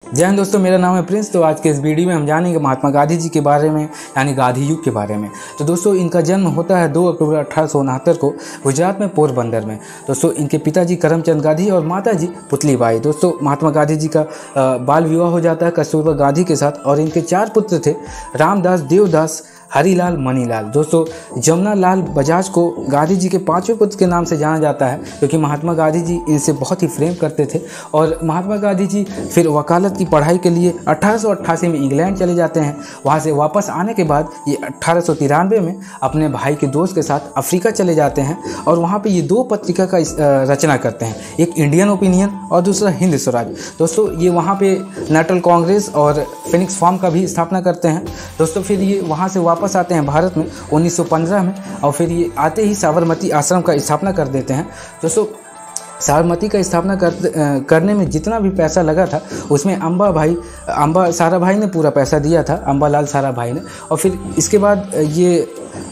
जय हिंद दोस्तों, मेरा नाम है प्रिंस। तो आज के इस वीडियो में हम जानेंगे महात्मा गांधी जी के बारे में, यानी गांधी युग के बारे में। तो दोस्तों, इनका जन्म होता है 2 अक्टूबर 1869 को गुजरात में पोरबंदर में। दोस्तों, इनके पिताजी करमचंद गांधी और माताजी पुतलीबाई। दोस्तों, महात्मा गांधी जी का बाल विवाह हो जाता है कस्तूरबा गांधी के साथ और इनके 4 पुत्र थे, रामदास, देवदास, हरीलाल, मनीलाल। दोस्तों, जमुना लाल बजाज को गांधी जी के 5वें पुत्र के नाम से जाना जाता है, क्योंकि महात्मा गांधी जी इनसे बहुत ही प्रेम करते थे। और महात्मा गांधी जी फिर वकालत की पढ़ाई के लिए 1888 में इंग्लैंड चले जाते हैं। वहाँ से वापस आने के बाद ये 1893 में अपने भाई के दोस्त के साथ अफ्रीका चले जाते हैं और वहाँ पे ये 2 पत्रिका का रचना करते हैं, एक इंडियन ओपिनियन और दूसरा हिंद स्वराज। दोस्तों, ये वहाँ पे नेशनल कांग्रेस और फिनिक्स फॉर्म का भी स्थापना करते हैं। दोस्तों, फिर ये वहाँ से वापस आते हैं भारत में 1915 में और फिर ये आते ही साबरमती आश्रम का स्थापना कर देते हैं। दोस्तों, साबरमती का स्थापना करने में जितना भी पैसा लगा था उसमें अम्बा साराभाई ने पूरा पैसा दिया था, अम्बालाल साराभाई ने। और फिर इसके बाद ये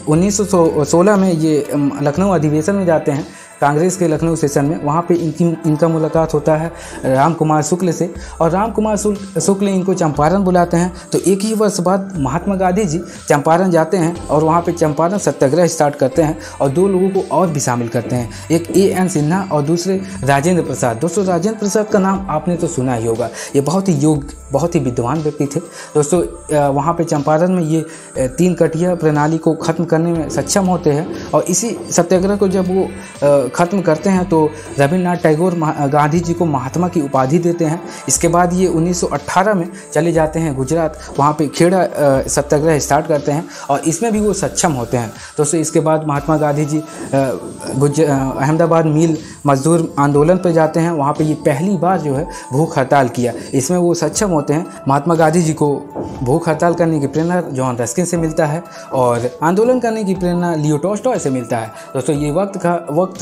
1916 में ये लखनऊ अधिवेशन में जाते हैं, कांग्रेस के लखनऊ सेशन में। वहाँ पे इनका मुलाकात होता है राम कुमार शुक्ल से और राम कुमार शुक्ल इनको चंपारण बुलाते हैं। तो एक ही वर्ष बाद महात्मा गांधी जी चंपारण जाते हैं और वहाँ पे चंपारण सत्याग्रह स्टार्ट करते हैं और 2 लोगों को और भी शामिल करते हैं, एक A.N. सिन्हा और दूसरे राजेंद्र प्रसाद। दोस्तों, राजेंद्र प्रसाद का नाम आपने तो सुना ही होगा, ये बहुत ही योग्य, बहुत ही विद्वान व्यक्ति थे। दोस्तों, वहाँ पे चंपारण में ये 3 कटिया प्रणाली को ख़त्म करने में सक्षम होते हैं और इसी सत्याग्रह को जब वो ख़त्म करते हैं तो रविन्द्रनाथ टैगोर गांधी जी को महात्मा की उपाधि देते हैं। इसके बाद ये 1918 में चले जाते हैं गुजरात, वहाँ पे खेड़ा सत्याग्रह स्टार्ट करते हैं और इसमें भी वो सक्षम होते हैं। दोस्तों, इसके बाद महात्मा गांधी जी अहमदाबाद मिल मजदूर आंदोलन पर जाते हैं, वहाँ पे ये पहली बार जो है भूख हड़ताल किया, इसमें वो सक्षम होते हैं। महात्मा गांधी जी को भूख हड़ताल करने की प्रेरणा जॉन रस्किन से मिलता है और आंदोलन करने की प्रेरणा लियो टॉल्स्टॉय से मिलता है। दोस्तों, ये वक्त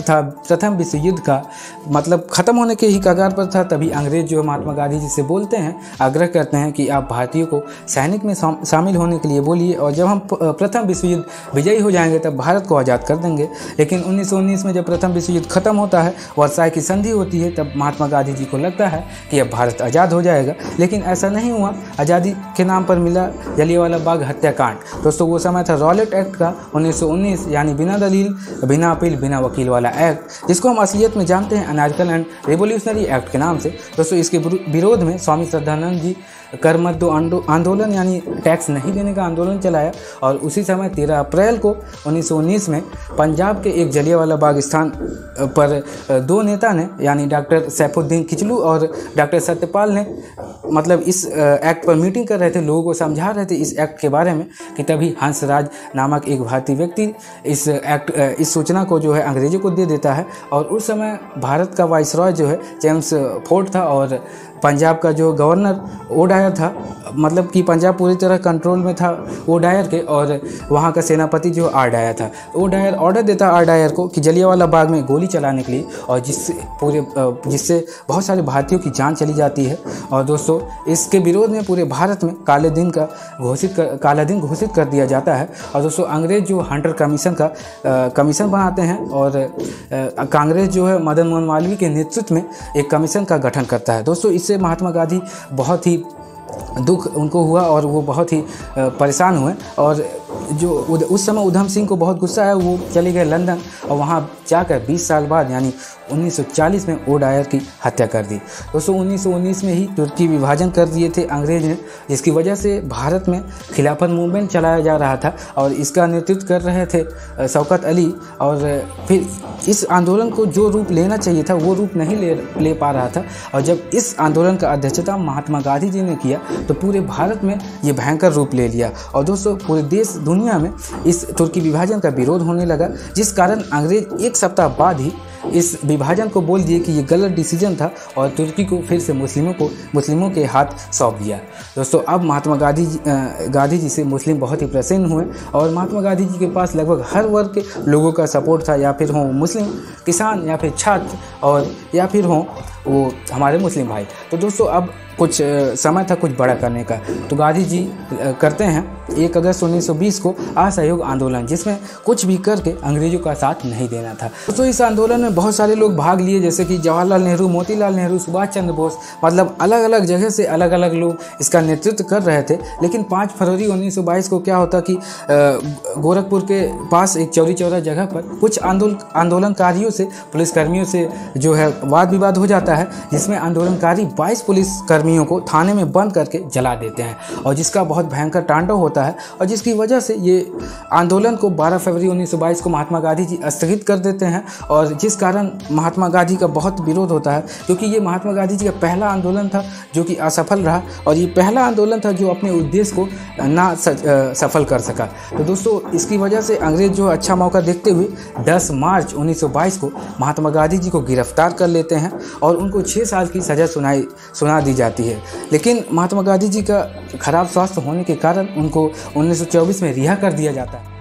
था प्रथम विश्व युद्ध का, मतलब ख़त्म होने के ही कगार पर था। तभी अंग्रेज जो महात्मा गांधी जी से बोलते हैं, आग्रह करते हैं कि आप भारतीयों को सैनिक में शामिल होने के लिए बोलिए और जब हम प्रथम विश्व युद्ध विजयी हो जाएंगे तब भारत को आज़ाद कर देंगे। लेकिन 1919 में जब प्रथम विश्व युद्ध खत्म होता है, वर्साय की संधि होती है, तब महात्मा गांधी जी को लगता है कि अब भारत आज़ाद हो जाएगा, लेकिन ऐसा नहीं हुआ। आज़ादी के नाम पर मिला जलियांवाला बाग हत्याकांड। दोस्तों, वो समय था रॉलेट एक्ट का 1919, यानी बिना दलील, बिना अपील, बिना वकील वाला एक्ट, जिसको हम असलियत में जानते हैं अनार्कल एंड रिवोल्यूशनरी एक्ट के नाम से। दोस्तों, इसके विरोध में स्वामी श्रद्धानंद जी कर मत दो आंदोलन, यानी टैक्स नहीं देने का आंदोलन चलाया और उसी समय 13 अप्रैल को 1919 में पंजाब के एक जलियांवाला बाग स्थान पर 2 नेता ने, यानी डॉक्टर सैफुद्दीन किचलू और डॉक्टर सत्यपाल ने, मतलब इस एक्ट पर मीटिंग कर रहे थे, लोगों को समझा रहे थे इस एक्ट के बारे में, कि तभी हंसराज नामक एक भारतीय व्यक्ति इस सूचना को जो है अंग्रेजों को दे देता है। और उस समय भारत का वाइसरॉय जो है जेम्स फोर्ड था और पंजाब का जो गवर्नर ओडायर था, मतलब कि पंजाब पूरी तरह कंट्रोल में था ओडायर के, और वहाँ का सेनापति जो आर-डायर था। ओडायर ऑर्डर देता आर-डायर को कि जलियांवाला बाग में गोली चलाने के लिए, और जिससे बहुत सारे भारतीयों की जान चली जाती है। और दोस्तों, इसके विरोध में पूरे भारत में काला दिन घोषित कर दिया जाता है। और दोस्तों, अंग्रेज जो हंटर कमीशन का कमीशन बनाते हैं और कांग्रेस जो है मदन मोहन मालवीय के नेतृत्व में एक कमीशन का गठन करता है। दोस्तों, इससे महात्मा गांधी बहुत ही दुख उनको हुआ और वो बहुत ही परेशान हुए और जो उस समय उधम सिंह को बहुत गुस्सा आया, वो चले गए लंदन और वहाँ जाकर 20 साल बाद यानी 1940 में ओडायर की हत्या कर दी। दोस्तों, 1919 में ही तुर्की विभाजन कर दिए थे अंग्रेज ने, जिसकी वजह से भारत में खिलाफत मूवमेंट चलाया जा रहा था और इसका नेतृत्व कर रहे थे शौकत अली। और फिर इस आंदोलन को जो रूप लेना चाहिए था वो रूप नहीं ले पा रहा था, और जब इस आंदोलन का अध्यक्षता महात्मा गांधी जी ने किया तो पूरे भारत में ये भयंकर रूप ले लिया। और दोस्तों, पूरे देश दुनिया में इस तुर्की विभाजन का विरोध होने लगा, जिस कारण अंग्रेज 1 सप्ताह बाद ही इस विभाजन को बोल दिए कि ये गलत डिसीजन था और तुर्की को फिर से मुस्लिमों के हाथ सौंप दिया। दोस्तों, अब महात्मा गांधी जी से मुस्लिम बहुत ही प्रसन्न हुए और महात्मा गांधी जी के पास लगभग हर वर्ग के लोगों का सपोर्ट था, या फिर हों मुस्लिम, किसान, या फिर छात्र, और या फिर हों वो हमारे मुस्लिम भाई। तो दोस्तों अब कुछ समय था कुछ बड़ा करने का, तो गांधी जी करते हैं 1 अगस्त 1920 को असहयोग आंदोलन, जिसमें कुछ भी करके अंग्रेजों का साथ नहीं देना था। दोस्तों इस आंदोलन में बहुत सारे लोग भाग लिए, जैसे कि जवाहरलाल नेहरू, मोतीलाल नेहरू, सुभाष चंद्र बोस, मतलब अलग अलग जगह से अलग अलग लोग इसका नेतृत्व कर रहे थे। लेकिन 5 फरवरी 1922 को क्या होता कि गोरखपुर के पास एक चौरी चौरा जगह पर कुछ आंदोलनकारियों से, पुलिसकर्मियों से जो है वाद विवाद हो जाता है, जिसमें आंदोलनकारी 22 पुलिसकर्मियों को थाने में बंद करके जला देते हैं, और जिसका बहुत भयंकर तांडव होता है, और जिसकी वजह से ये आंदोलन को 12 फरवरी 1922 को महात्मा गांधी जी स्थगित कर देते हैं, और जिस कारण महात्मा गांधी का बहुत विरोध होता है, क्योंकि ये महात्मा गांधी जी का पहला आंदोलन था जो कि असफल रहा, और ये पहला आंदोलन था जो अपने उद्देश्य को ना सफल कर सका। तो दोस्तों इसकी वजह से अंग्रेज जो अच्छा मौका देखते हुए 10 मार्च 1922 को महात्मा गांधी जी को गिरफ्तार कर लेते हैं, और उनको 6 साल की सज़ा सुना दी जाती है। लेकिन महात्मा गांधी जी का खराब स्वास्थ्य होने के कारण उनको 1924 में रिहा कर दिया जाता है।